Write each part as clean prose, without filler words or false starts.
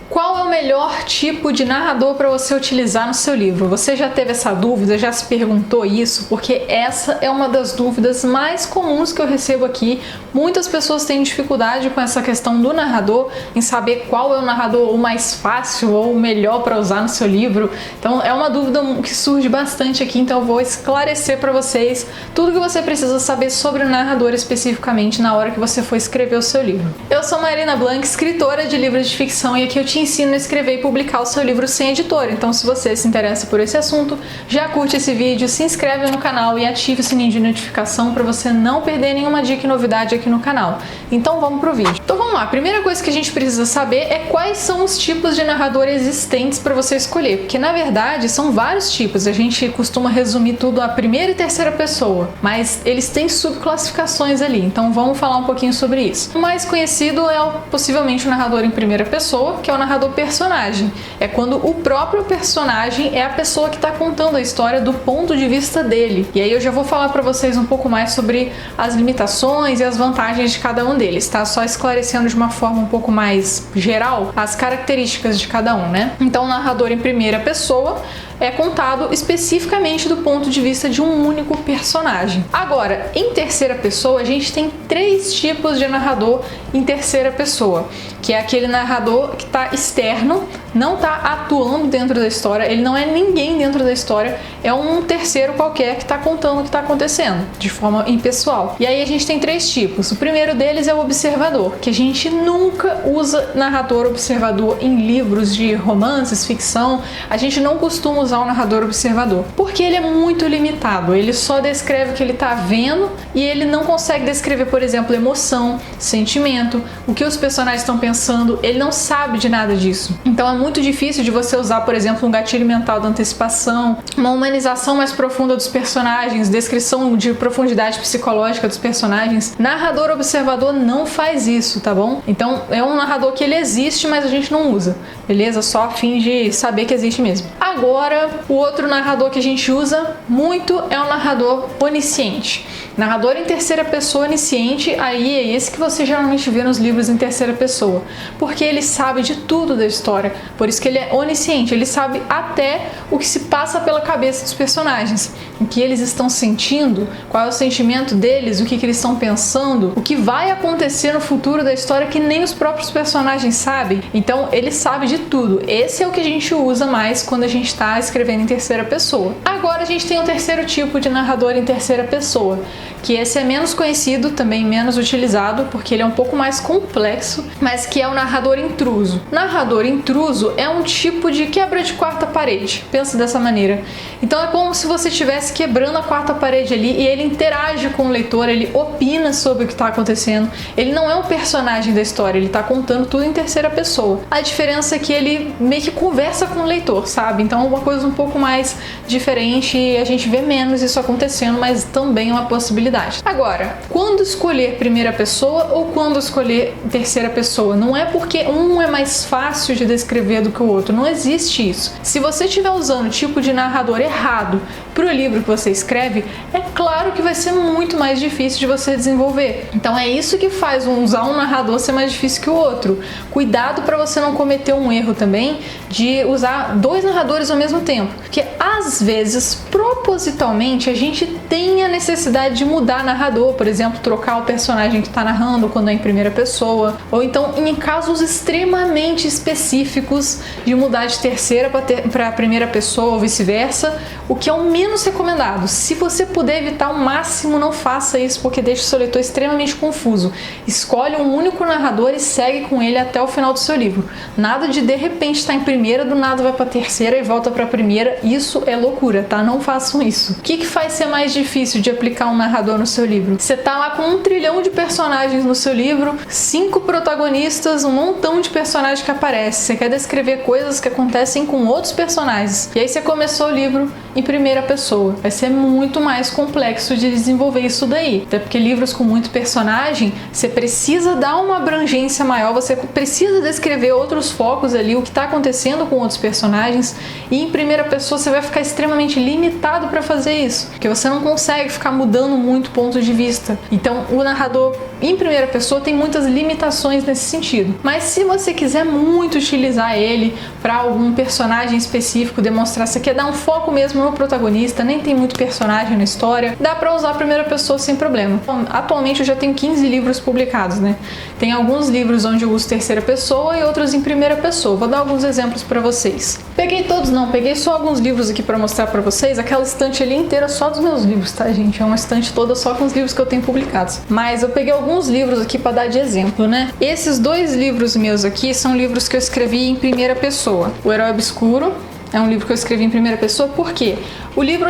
Qual é o melhor tipo de narrador para você utilizar no seu livro? Você já teve essa dúvida? Já se perguntou isso? Porque essa é uma das dúvidas mais comuns que eu recebo aqui. Muitas pessoas têm dificuldade com essa questão do narrador, em saber qual é o narrador o mais fácil ou o melhor para usar no seu livro. Então é uma dúvida que surge bastante aqui, então eu vou esclarecer para vocês tudo que você precisa saber sobre o narrador especificamente na hora que você for escrever o seu livro. Eu sou Marina Blanc, escritora de livros de ficção, e aqui eu te ensino a escrever e publicar o seu livro sem editora. Então, se você se interessa por esse assunto, já curte esse vídeo, se inscreve no canal e ative o sininho de notificação para você não perder nenhuma dica e novidade aqui no canal. Então, vamos pro vídeo. Então, vamos lá. A primeira coisa que a gente precisa saber é quais são os tipos de narrador existentes para você escolher, porque na verdade são vários tipos. A gente costuma resumir tudo a primeira e terceira pessoa, mas eles têm subclassificações ali. Então, vamos falar um pouquinho sobre isso. O mais conhecido é possivelmente o narrador em primeira pessoa, que é o narrador personagem. É quando o próprio personagem é a pessoa que está contando a história do ponto de vista dele. E aí eu já vou falar para vocês um pouco mais sobre as limitações e as vantagens de cada um deles, tá? Só esclarecendo de uma forma um pouco mais geral as características de cada um, né? Então, o narrador em primeira pessoa é contado especificamente do ponto de vista de um único personagem. Agora, em terceira pessoa, a gente tem 3 tipos de narrador em terceira pessoa, que é aquele narrador que está externo, não está atuando dentro da história, ele não é ninguém dentro da história, é um terceiro qualquer que está contando o que está acontecendo, de forma impessoal. E aí a gente tem 3 tipos. O primeiro deles é o observador, que a gente nunca usa narrador observador em livros de romances, ficção. A gente não costuma usar o narrador observador, porque ele é muito limitado, ele só descreve o que ele está vendo e ele não consegue descrever, por exemplo, emoção, sentimento, o que os personagens estão pensando, ele não sabe de nada disso. Então é muito difícil de você usar, por exemplo, um gatilho mental da antecipação, uma humanização mais profunda dos personagens, descrição de profundidade psicológica dos personagens. Narrador observador não faz isso, tá bom? Então é um narrador que ele existe, mas a gente não usa, beleza? Só a fim de saber que existe mesmo. Agora, o outro narrador que a gente usa muito é o narrador onisciente. Narrador em terceira pessoa onisciente, aí é esse que você geralmente vê nos livros em terceira pessoa, porque ele sabe de tudo da história, por isso que ele é onisciente, ele sabe até o que se passa pela cabeça dos personagens, o que eles estão sentindo, qual é o sentimento deles, o que eles estão pensando, o que vai acontecer no futuro da história que nem os próprios personagens sabem. Então ele sabe de tudo. Esse é o que a gente usa mais quando a gente está escrevendo em terceira pessoa. Agora a gente tem o terceiro tipo de narrador em terceira pessoa, que esse é menos conhecido, também menos utilizado, porque ele é um pouco mais complexo, mas que é o narrador intruso. Narrador intruso é um tipo de quebra de quarta parede, pensa dessa maneira. Então é como se você estivesse quebrando a quarta parede ali e ele interage com o leitor, ele opina sobre o que está acontecendo. Ele não é um personagem da história, ele está contando tudo em terceira pessoa. A diferença é que ele meio que conversa com o leitor, sabe? Então é uma coisa um pouco mais diferente e a gente vê menos isso acontecendo, mas também é uma possibilidade. Agora, quando escolher primeira pessoa ou quando escolher terceira pessoa? Não é porque um é mais fácil de descrever do que o outro, não existe isso. Se você estiver usando o tipo de narrador errado para o livro que você escreve, é claro que vai ser muito mais difícil de você desenvolver. Então é isso que faz usar um narrador ser mais difícil que o outro. Cuidado para você não cometer um erro também de usar 2 narradores ao mesmo tempo, porque às vezes, propositalmente, a gente tem a necessidade de mudar narrador, por exemplo, trocar o personagem que está narrando quando é em primeira pessoa, ou então em casos extremamente específicos de mudar de terceira para primeira pessoa ou vice-versa, o que é o menos recomendado. Se você puder evitar ao máximo, não faça isso, porque deixa o seu leitor extremamente confuso. Escolhe um único narrador e segue com ele até o final do seu livro. Nada de repente estar em primeira, do nada vai para terceira e volta para primeira. Isso é loucura, tá? Não façam isso. O que faz ser mais difícil de aplicar um narrador no seu livro? Você tá lá com 1 trilhão de personagens no seu livro, 5 protagonistas, um montão de personagens que aparecem. Você quer descrever coisas que acontecem com outros personagens. E aí você começou o livro em primeira pessoa. Vai ser muito mais complexo de desenvolver isso daí. Até porque livros com muito personagem, você precisa dar uma abrangência maior, você precisa descrever outros focos ali, o que está acontecendo com outros personagens. E em primeira pessoa você vai ficar extremamente limitado para fazer isso, porque você não consegue ficar mudando muito ponto de vista. Então o narrador em primeira pessoa tem muitas limitações nesse sentido. Mas se você quiser muito utilizar ele para algum personagem específico, demonstrar, você quer dar um foco mesmo no protagonista, nem tem muito personagem na história, dá para usar a primeira pessoa sem problema. Atualmente eu já tenho 15 livros publicados, né? Tem alguns livros onde eu uso terceira pessoa e outros em primeira pessoa. Vou dar alguns exemplos para vocês. Peguei todos não, peguei só alguns livros aqui para mostrar para vocês. Aquela estante ali inteira só dos meus livros, tá, gente? É uma estante toda só com os livros que eu tenho publicados. Mas eu peguei alguns livros aqui para dar de exemplo, né? Esses 2 livros meus aqui são livros que eu escrevi em primeira pessoa. O Herói Obscuro é um livro que eu escrevi em primeira pessoa, por quê? O livro,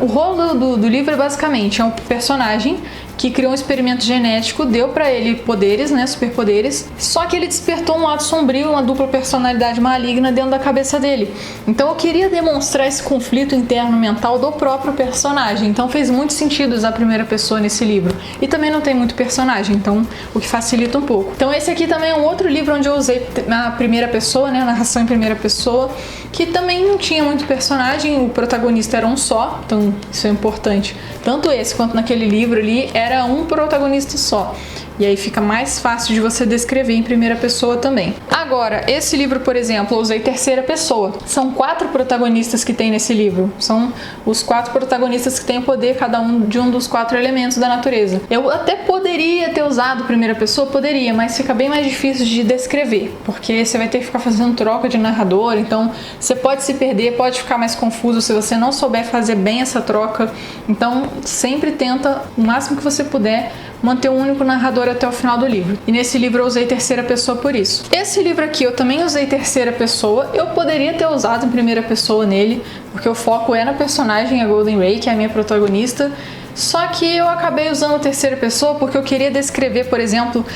o rolo do livro é basicamente um personagem que criou um experimento genético, deu pra ele poderes, né, superpoderes, só que ele despertou um lado sombrio, uma dupla personalidade maligna dentro da cabeça dele. Então eu queria demonstrar esse conflito interno mental do próprio personagem, então fez muito sentido usar a primeira pessoa nesse livro. E também não tem muito personagem, então o que facilita um pouco. Então esse aqui também é um outro livro onde eu usei a primeira pessoa, né, a narração em primeira pessoa, que também não tinha muito personagem, o protagonista era um só, então isso é importante. Tanto esse quanto naquele livro ali era um protagonista só. E aí fica mais fácil de você descrever em primeira pessoa também. Agora, esse livro, por exemplo, eu usei terceira pessoa. São 4 protagonistas que tem nesse livro. São os 4 protagonistas que têm o poder, cada um de um dos 4 elementos da natureza. Eu até poderia ter usado primeira pessoa, poderia, mas fica bem mais difícil de descrever, porque você vai ter que ficar fazendo troca de narrador, então você pode se perder, pode ficar mais confuso se você não souber fazer bem essa troca. Então, sempre tenta, o máximo que você puder, manter um único narrador até o final do livro. E nesse livro eu usei terceira pessoa por isso. Esse livro aqui eu também usei terceira pessoa. Eu poderia ter usado em primeira pessoa nele, porque o foco é na personagem, a Golden Ray, que é a minha protagonista. Só que eu acabei usando a terceira pessoa porque eu queria descrever, por exemplo,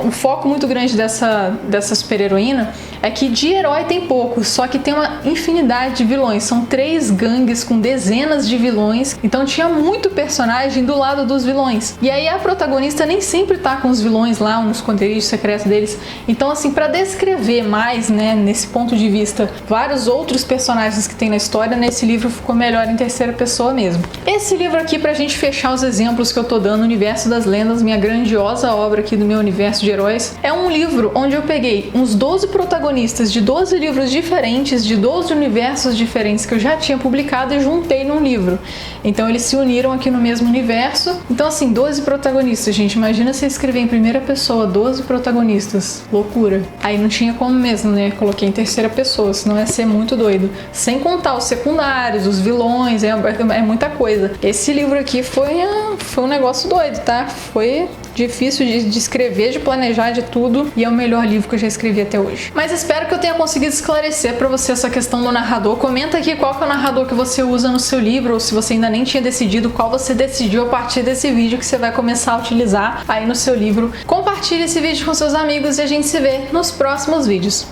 o foco muito grande dessa super-heroína é que de herói tem pouco, só que tem uma infinidade de vilões. São 3 gangues com dezenas de vilões, então tinha muito personagem do lado dos vilões. E aí a protagonista nem sempre tá com os vilões lá, nos esconderijos secretos deles. Então, assim, para descrever mais, né, nesse ponto de vista, vários outros personagens que tem na história, nesse livro ficou melhor em terceira pessoa mesmo. Esse livro aqui, pra gente fechar os exemplos que eu tô dando, Universo das Lendas, minha grandiosa obra aqui do meu universo de heróis, é um livro onde eu peguei uns 12 protagonistas de 12 livros diferentes, de 12 universos diferentes que eu já tinha publicado e juntei num livro. Então eles se uniram aqui no mesmo universo. Então assim, 12 protagonistas, gente, imagina você escrever em primeira pessoa 12 protagonistas, loucura. Aí não tinha como mesmo, né, coloquei em terceira pessoa, senão ia ser muito doido. Sem contar os secundários, os vilões, é muita coisa. Esse livro aqui foi um negócio doido, tá? Foi difícil de escrever, de planejar, de tudo, e é o melhor livro que eu já escrevi até hoje. Mas espero que eu tenha conseguido esclarecer pra você essa questão do narrador. Comenta aqui qual que é o narrador que você usa no seu livro, ou se você ainda nem tinha decidido, qual você decidiu a partir desse vídeo que você vai começar a utilizar aí no seu livro. Compartilhe esse vídeo com seus amigos e a gente se vê nos próximos vídeos.